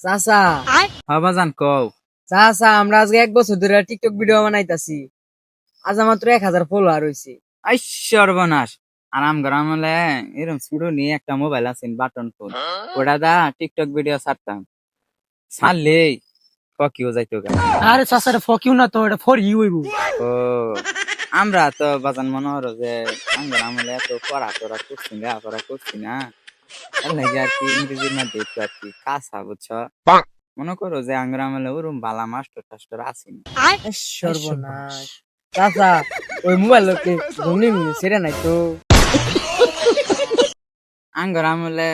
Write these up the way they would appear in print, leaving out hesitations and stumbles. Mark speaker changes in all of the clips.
Speaker 1: চাচা
Speaker 2: বাজান কও।
Speaker 1: চাচা আমরা আজকে 1 বছর ধরে টিকটক ভিডিও বানাইতাছি। আজ মাত্র 1000 ফলোয়ার হইছে।
Speaker 2: আই সর্বনাশ। আরাম গরম হলে এরকম ছোট নিয়ে একটা মোবাইল আছে বাটন ফোন, ওটা দা টিকটক ভিডিও ছাড়তাম, ছাড়লেই ফকিও যাইতো গা।
Speaker 3: আরে চাচা এটা ফকিউ না তো, এটা ফর ইউ হইব।
Speaker 2: ও আমরা তো বাজান মনে হলো যে আঙ্গর আমলে এত পড়া করছি না, পড়া করছি না, এর লাগে আর কি ইংরেজির মধ্যে একটু আর কি কাঁচা, বুঝছো? মনে করো যে আঙ্গর আমলে ওরম বালা মাস্টার টাস্টার আসেনি।
Speaker 1: সর্বনাশ। চাচা ওই মোবাইল লোকে ঘুমনি সেটা নাই তো।
Speaker 2: আঙ্গর আমলে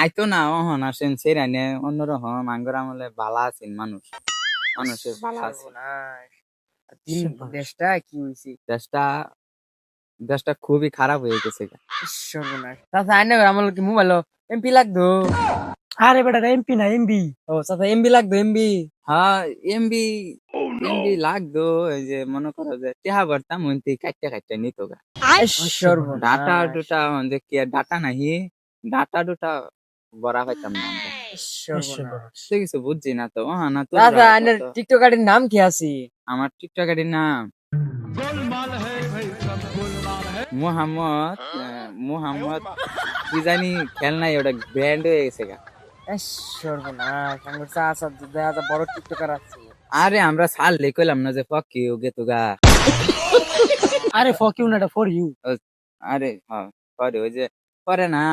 Speaker 2: আইতো না, অহন আসেন সেরানে অন্যরকম। আঙ্গর আমলে বালা আছেন মানুষ, মানুষের বালা আছে।
Speaker 1: সর্বনাশ। দেশটা কি হইছে?
Speaker 2: দেশটা দেশটা খুবই খারাপ হয়ে গেছে গা।
Speaker 1: সর্বনাশ। চাচা আইনা আমার লোকে মোবাইল এমপি লাগতো।
Speaker 3: আরে বেটা এমপি না এমবি।
Speaker 1: ও চাচা এমবি লাগতো এমবি।
Speaker 2: হ্যাঁ, এমবি এমবি লাগতো। এই যে মনে করো যে টেহা ভরতাম ওইতে কাটতে কাটতে নিত গা।
Speaker 1: সর্বনাশ।
Speaker 2: ডাটা ডুটা দেখি ডাটা নাহি, ডাটা ডুটা বড়া পাইতাম না আমরা।
Speaker 1: সর্বনাশ।
Speaker 2: তো কিছু বুঝছি না তো। না তো
Speaker 1: চাচা আইনার টিকটক আইডির নাম কি আছে?
Speaker 2: আমার টিকটকারের নাম মোহাম্মদ মোহাম্মদ কি জানি, খেলনাই ওটা ব্র্যান্ড হয়ে গেছে গা।
Speaker 1: সর্বনাশ। আমার চাচা দেখা বড় টিকটকার আছে।
Speaker 2: আরে আমরা ছাড়লে কইলাম না যে ফকি গে তো গা।
Speaker 3: আরে ফকিউ না, এটা ফর ইউ।
Speaker 2: আরে হ্যাঁ, পরে ওই যে পরে না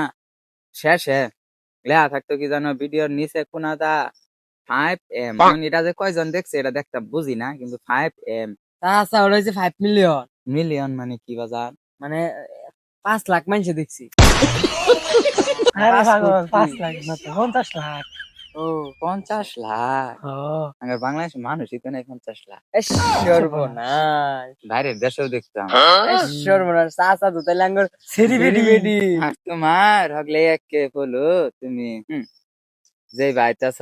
Speaker 2: শেষে লেখা থাকতো কি জানো, ভিডিওর নিচে কোনাদা 5M। এটা যে কয়জন দেখছে এটা দেখতে বুঝি না, কিন্তু 5M
Speaker 1: চাচা ওরা হচ্ছে 5 মিলিয়ন,
Speaker 2: মিলিয়ন মানে কি বাজার?
Speaker 1: মানে 5 লাখ মানুষ দেখছি।
Speaker 3: আরে
Speaker 1: পাঁচ
Speaker 3: পাগল,
Speaker 1: কোটি।
Speaker 3: 5 লাখ না তো 50 লাখ।
Speaker 2: ও 50 লাখ।
Speaker 3: ও
Speaker 2: আমার বাংলাদেশের মানুষই তো নাই 50 লাখ।
Speaker 1: সর্বনাশ।
Speaker 2: বাইরের দেশেও দেখতাম।
Speaker 1: সর্বনাশ। চাচা তো তাইলে আঙ্গুর
Speaker 3: সেলিব্রিটি।
Speaker 1: সেলিব্রিটি।
Speaker 2: আর তোমার হগলে একে বলো তুমি যে বাইতাছ